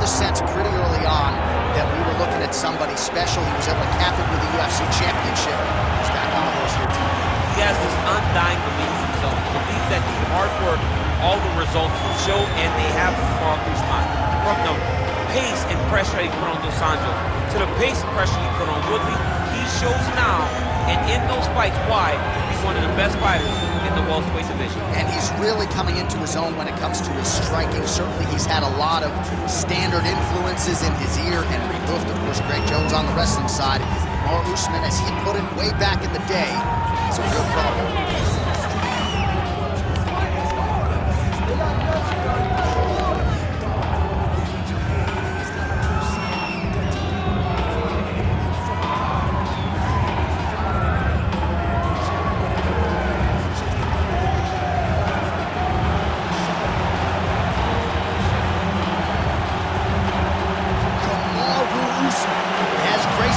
sense pretty early on that we were looking at somebody special. He was able to cap it with the UFC championship. He's back on the horse here tonight. He has this undying belief in himself. He believes that the hard work, all the results will show, and they have Kamaru Usman. From the pace and pressure he put on Dos Anjos to the pace and pressure he put on Woodley, he shows now, and in those fights, why he's one of the best fighters in the welterweight division. And he's really coming into his own when it comes to his striking. Certainly he's had a lot of standard influences in his ear. Henry Hooft, of course, Greg Jones on the wrestling side. Kamaru Usman, as he put it way back in the day, is a real problem.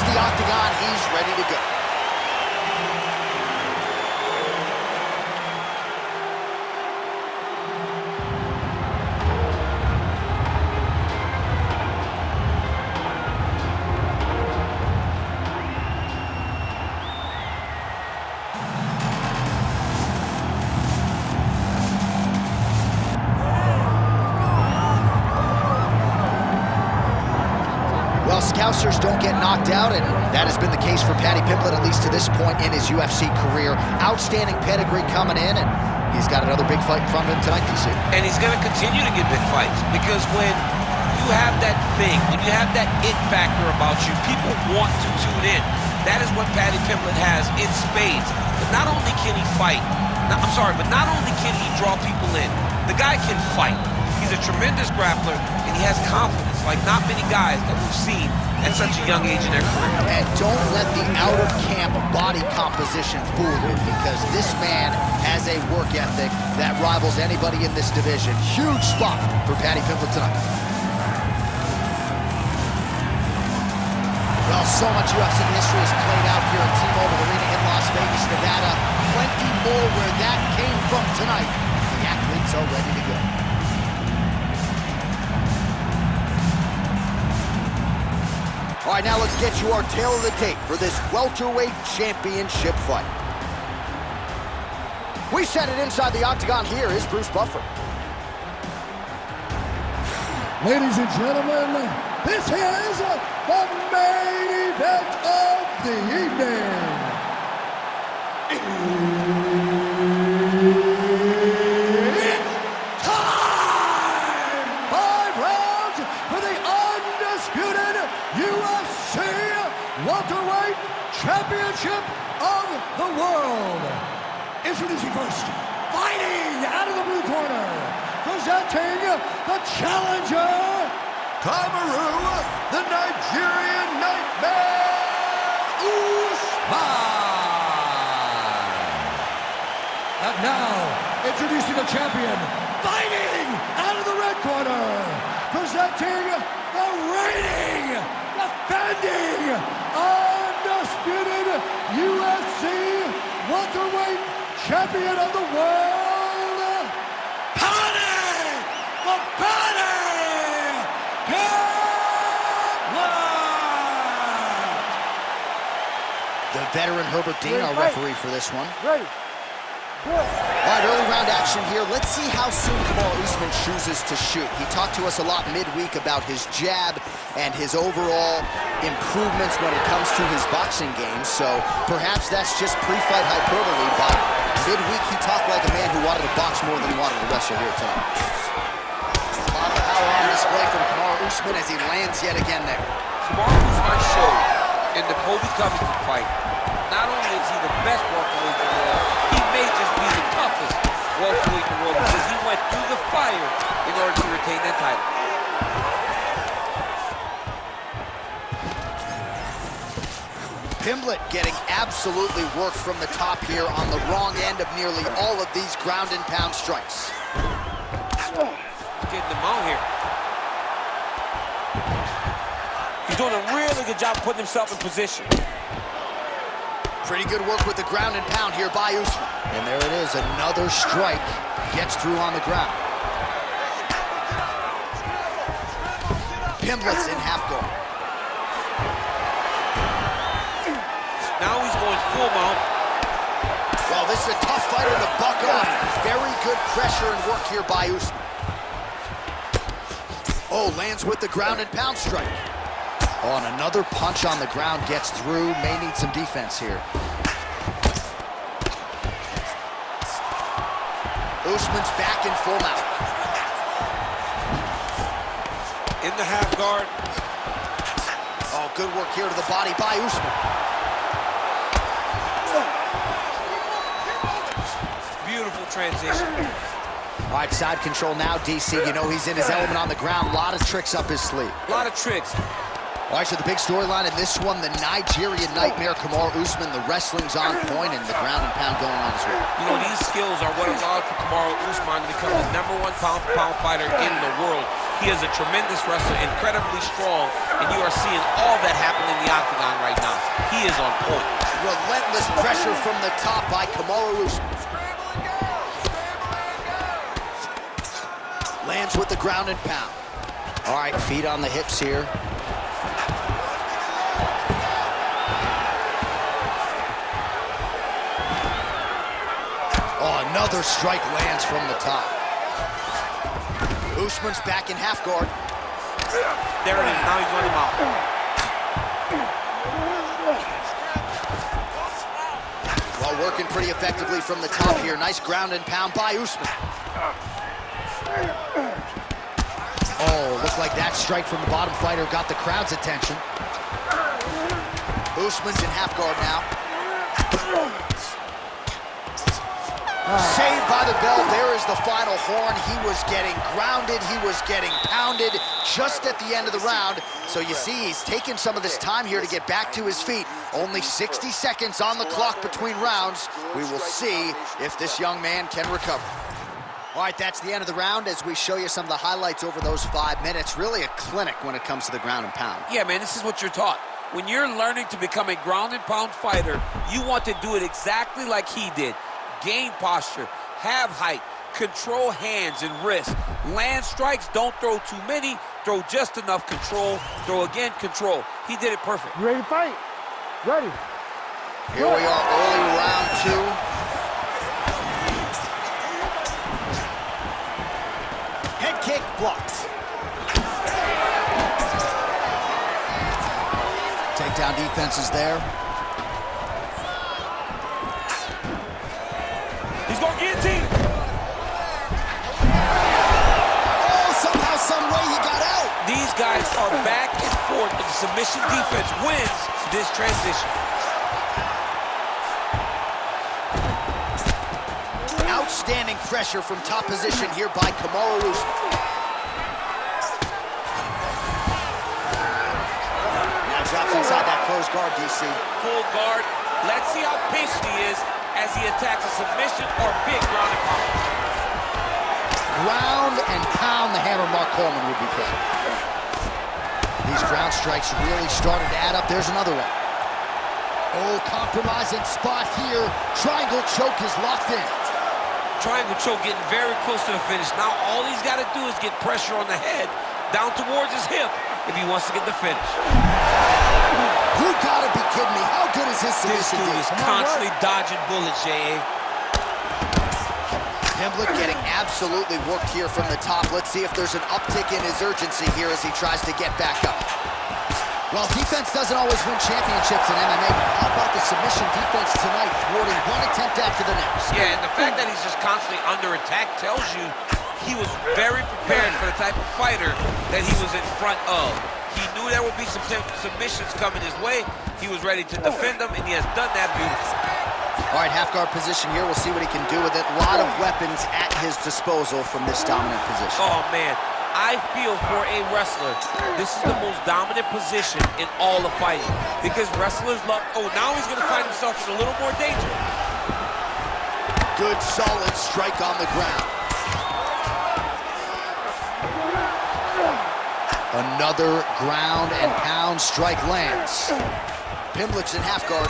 The octagon, he's ready to go. Well, Scousers don't get knocked out, and that has been the case for Paddy Pimblett, at least to this point in his UFC career. Outstanding pedigree coming in, and he's got another big fight in front of him tonight, DC. And he's going to continue to get big fights, because when you have that thing, when you have that it factor about you, people want to tune in. That is what Paddy Pimblett has in spades. But not only can he fight, but not only can he draw people in, the guy can fight. He's a tremendous grappler, and he has confidence like not many guys that we've seen at such a young age in their career. And don't let the out-of-camp body composition fool you, because this man has a work ethic that rivals anybody in this division. Huge spot for Paddy Pimblett tonight. Well, so much UFC history has played out here at T-Mobile Arena in Las Vegas, Nevada. Plenty more where that came from tonight. The athletes are ready to go. All right, now let's get you our tail of the tape for this welterweight championship fight. We set it inside the octagon. Here is Bruce Buffer. Ladies and gentlemen, this is the main event of the evening. It's time! 5 rounds for the undisputed UFC Welterweight Championship of the World. Introducing first, fighting out of the blue corner, presenting the challenger, Kamaru, the Nigerian Nightmare, Usman. And now, introducing the champion, fighting out of the red corner, presenting the reigning, defending, undisputed UFC welterweight champion of the world, Paddy, the Paddy Pimblett. The veteran Herbert Dean, our referee for this one. Ready. Good. All right, early round action here. Let's see how soon Kamaru Usman chooses to shoot. He talked to us a lot midweek about his jab and his overall improvements when it comes to his boxing game. So perhaps that's just pre-fight hyperbole, but midweek he talked like a man who wanted to box more than he wanted to wrestle here tonight. A lot of power on display from Kamaru Usman as he lands yet again there. Kamaru Usman showed in the Colby Covington fight, not only is he the best welterweight in the world, he may just be the toughest welterweight in the world, because he went through the fire in order to retain that title. Pimblett getting absolutely worked from the top here on the wrong end of nearly all of these ground and pound strikes. Getting them out here. He's doing a really good job putting himself in position. Pretty good work with the ground and pound here by Usman. And there it is, another strike gets through on the ground. Pimblett's in half guard. Now he's going full mount. Well, this is a tough fighter to buck off. Very good pressure and work here by Usman. Oh, lands with the ground and pound strike. Oh, and another punch on the ground gets through. May need some defense here. Usman's back in full mount. In the half guard. Oh, good work here to the body by Usman. Beautiful transition. All right, side control now, DC. You know he's in his element on the ground. A lot of tricks up his sleeve. A lot of tricks. All right, so the big storyline in this one, the Nigerian Nightmare, Kamaru Usman. The wrestling's on point and the ground and pound going on as well. You know, these skills are what allowed for Kamaru Usman to become the #1 pound-for-pound fighter in the world. He is a tremendous wrestler, incredibly strong, and you are seeing all that happen in the octagon right now. He is on point. Relentless pressure from the top by Kamaru Usman. Lands with the ground and pound. All right, feet on the hips here. Oh, another strike lands from the top. Usman's back in half guard. There it is, now he's running out. Well, working pretty effectively from the top here. Nice ground and pound by Usman. Oh, looked like that strike from the bottom fighter got the crowd's attention. Usman's in half guard now. Saved by the bell. There is the final horn. He was getting grounded. He was getting pounded just at the end of the round. So you see he's taking some of this time here to get back to his feet. Only 60 seconds on the clock between rounds. We will see if this young man can recover. All right, that's the end of the round as we show you some of the highlights over those 5 minutes. Really a clinic when it comes to the ground and pound. Yeah, man, this is what you're taught. When you're learning to become a ground and pound fighter, you want to do it exactly like he did. Gain posture, have height, control hands and wrists. Land strikes, don't throw too many, throw just enough, control, throw again, control. He did it perfect. You ready to fight? Ready. Here we are, early round 2. Head kick blocked. Takedown defense is there. He's going guillotine. Oh, somehow, some way he got out. These guys are back and forth, and the submission defense wins this transition. Outstanding pressure from top position here by Kamaru Usman. Now drops inside that closed guard, DC. Full guard. Let's see how patient he is as he attacks a submission or big ground and pound. Ground and pound, the hammer Mark Coleman would be proud. These ground strikes really started to add up. There's another one. Oh, compromising spot here. Triangle choke is locked in. Triangle choke getting very close to the finish. Now all he's got to do is get pressure on the head down towards his hip if he wants to get the finish. You gotta be kidding me. How good is his submission? This dude is constantly dodging bullets, J.A. Pimblett getting absolutely worked here from the top. Let's see if there's an uptick in his urgency here as he tries to get back up. Well, defense doesn't always win championships in MMA. How about the submission defense tonight, thwarting one attempt after the next? Yeah, and the fact that he's just constantly under attack tells you he was very prepared for the type of fighter that he was in front of. He knew there would be some submissions coming his way. He was ready to defend them, and he has done that beautifully. All right, half guard position here. We'll see what he can do with it. A lot of weapons at his disposal from this dominant position. Oh, man. I feel for a wrestler, this is the most dominant position in all of fighting. Because wrestlers love... Oh, now he's going to find himself in a little more danger. Good, solid strike on the ground. Another ground and pound strike lands. Pimblett's in half guard.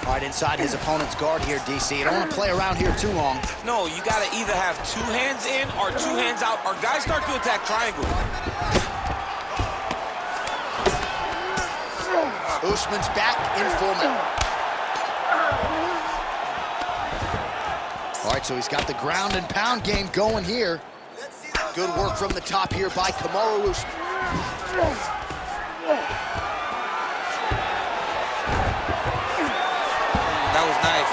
All right, inside his opponent's guard here, DC. You don't want to play around here too long. No, you got to either have 2 hands in or 2 hands out, or guys start to attack triangle. Usman's back in full mount. All right, so he's got the ground and pound game going here. Good work from the top here by Kamaru Usman. That was nice.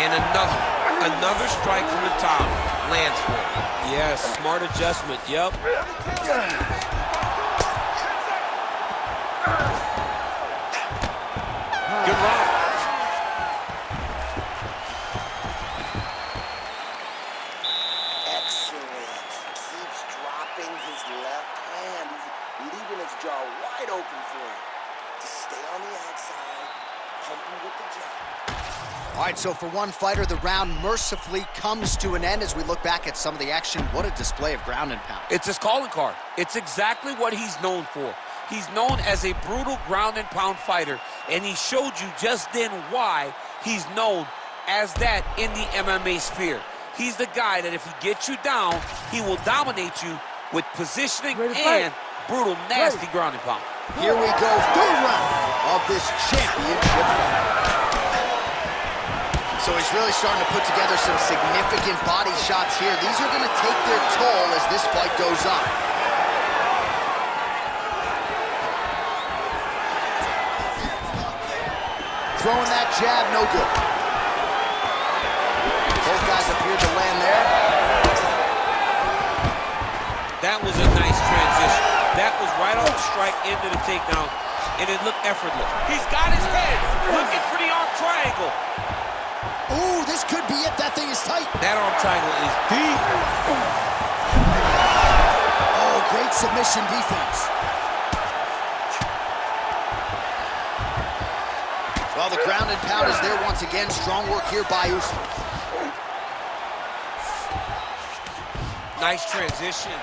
And another strike from the top lands for him. Yes, smart adjustment, yep. Good round. Excellent. Keeps dropping his left hand. He's leaving his jaw wide open for him. Just stay on the outside, pump him with the jab. All right, so for one fighter, the round mercifully comes to an end as we look back at some of the action. What a display of ground and pound. It's his calling card. It's exactly what he's known for. He's known as a brutal ground and pound fighter, and he showed you just then why he's known as that in the MMA sphere. He's the guy that if he gets you down, he will dominate you with positioning and brutal, nasty ground and pound. Here we go, third round of this championship. So he's really starting to put together some significant body shots here. These are going to take their toll as this fight goes on. Throwing that jab, no good. Both guys appeared to land there. That was a nice transition. That was right off the strike into the takedown, and it looked effortless. He's got his head looking for the arm triangle. Ooh, this could be it. That thing is tight. That arm triangle is deep. Oh, great submission defense. Well, the ground and pound is there once again. Strong work here by Usman. Nice transition.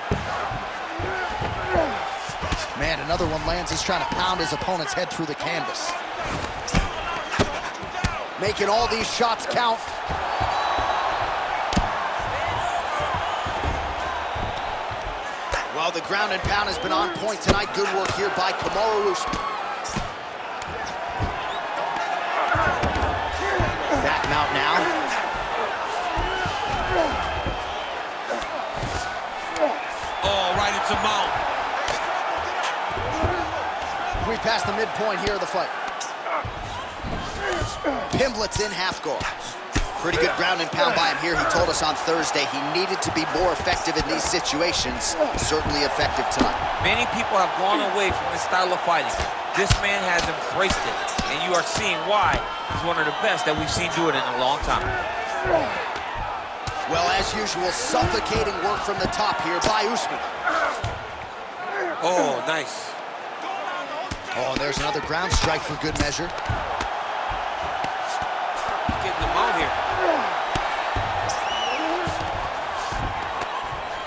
Man, another one lands. He's trying to pound his opponent's head through the canvas. Making all these shots count. Well, the ground and pound has been on point tonight. Good work here by Kamaru Usman. Back him out now. Oh, right into mount. We passed the midpoint here of the fight. Pimblett's in half guard. Pretty good ground and pound by him here. He told us on Thursday he needed to be more effective in these situations. Certainly effective tonight. Many people have gone away from this style of fighting. This man has embraced it, and you are seeing why he's one of the best that we've seen do it in a long time. Well, as usual, suffocating work from the top here by Usman. Oh, nice. Oh, and there's another ground strike for good measure. Getting them out here.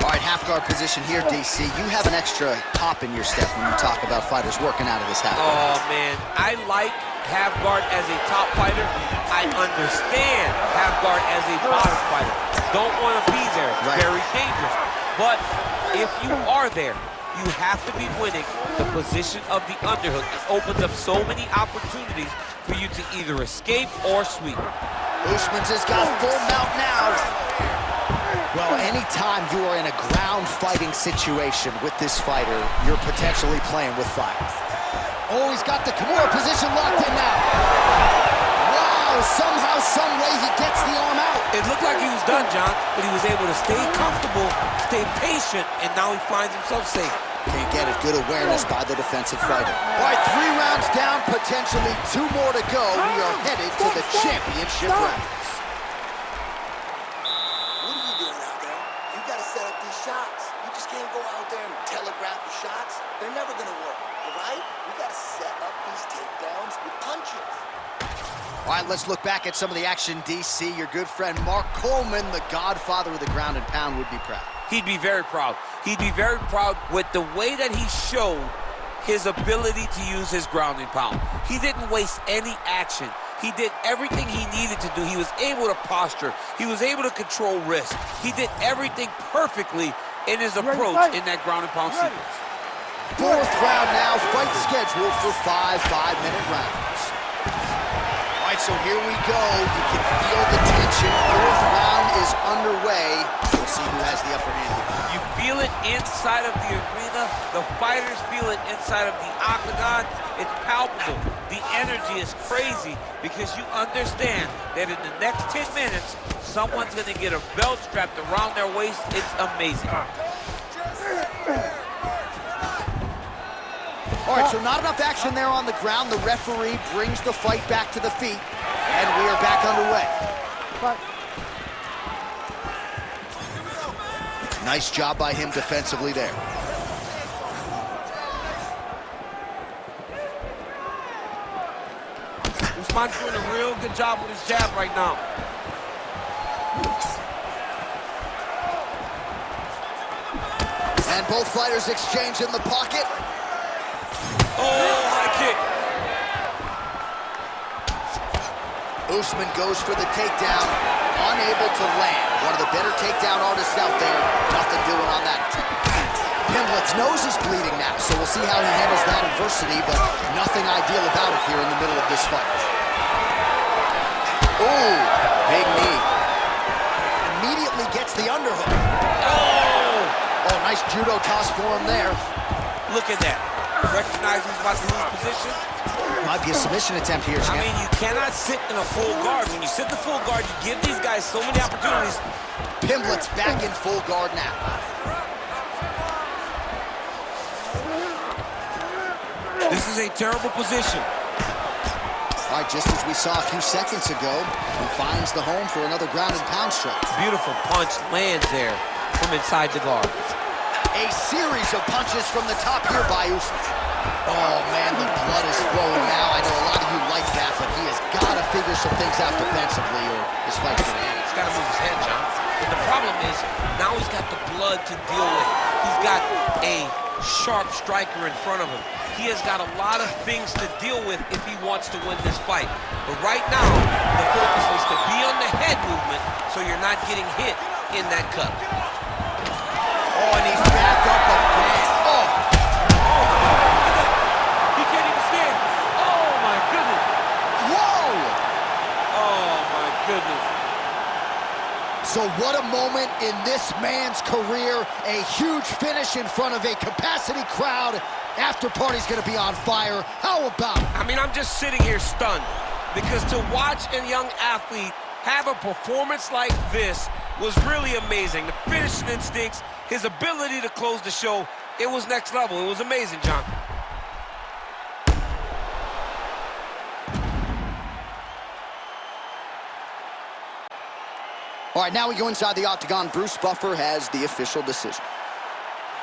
All right, half guard position here, DC. You have an extra hop in your step when you talk about fighters working out of this half guard. Oh, man. I like half guard as a top fighter. I understand half guard as a bottom fighter. Don't want to be there. It's very dangerous. But if you are there, you have to be winning the position of the underhook. It opens up so many opportunities for you to either escape or sweep. Usman's has got full mount now. Well, anytime you are in a ground fighting situation with this fighter, you're potentially playing with fire. Oh, he's got the Kamaru position locked in now. Wow, somehow, some way he gets the arm out. It looked like he was done, John, but he was able to stay comfortable, stay patient, and now he finds himself safe. Can't get it. Good awareness by the defensive fighter. All right, 3 rounds down, potentially 2 more to go. We are headed to the championship rounds. What are you doing out there? You got to set up these shots. You just can't go out there and telegraph the shots. They're never going to work, all right? You got to set up these takedowns with punches. All right, let's look back at some of the action, DC. Your good friend Mark Coleman, the godfather of the ground and pound, would be proud. He'd be very proud. He'd be very proud with the way that he showed his ability to use his ground and pound. He didn't waste any action. He did everything he needed to do. He was able to posture. He was able to control risk. He did everything perfectly in his approach in that ground and pound sequence. Fourth round now, fight scheduled for 5 5-minute rounds. All right, so here we go. You can feel the tension. Fourth round is underway. We'll see who has the upper hand. You feel it inside of the arena. The fighters feel it inside of the octagon. It's palpable. The energy is crazy because you understand that in the next 10 minutes, someone's going to get a belt strapped around their waist. It's amazing. All right, so not enough action there on the ground. The referee brings the fight back to the feet, and we are back underway. Nice job by him defensively there. Usman's doing a real good job with his jab right now. And both fighters exchange in the pocket. Oh, high kick. Usman goes for the takedown, unable to land. One of the better takedown artists out there. Nothing doing on that. Pimblett's nose is bleeding now, so we'll see how he handles that adversity, but nothing ideal about it here in the middle of this fight. Oh, big knee. Immediately gets the underhook. Oh, nice judo toss for him there. Look at that. Recognize he's about to lose position. Might be a submission attempt here, champ. I mean, you cannot sit in a full guard. When you sit in the full guard, you give these guys so many opportunities. Pimblett's back in full guard now. This is a terrible position. All right, just as we saw a few seconds ago, he finds the home for another ground and pound strike. Beautiful punch lands there from inside the guard. A series of punches from the top here by Usman. Oh, man, the blood is flowing now. I know a lot of you like that, but he has got to figure some things out defensively or his fight's going to end. He's got to move his head, John. But the problem is, now he's got the blood to deal with. He's got a sharp striker in front of him. He has got a lot of things to deal with if he wants to win this fight. But right now, the focus needs to be on the head movement so you're not getting hit in that cut. Oh, and he's back up again. Oh! He can't even stand. Oh, my goodness. Whoa! Oh, my goodness. So what a moment in this man's career. A huge finish in front of a capacity crowd. After party's gonna be on fire. How about it? I mean, I'm just sitting here stunned because to watch a young athlete have a performance like this was really amazing. The finishing instincts, his ability to close the show, it was next level. It was amazing, John. All right, now we go inside the octagon. Bruce Buffer has the official decision.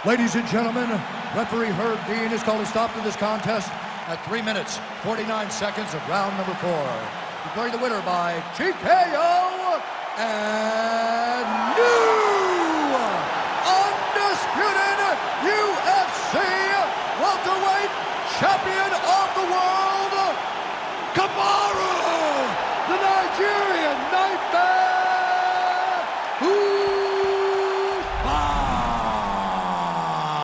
Ladies and gentlemen, referee Herb Dean has called a stop to this contest at 3 minutes, 49 seconds of round number 4. Declaring the winner by TKO and new undisputed UFC welterweight champion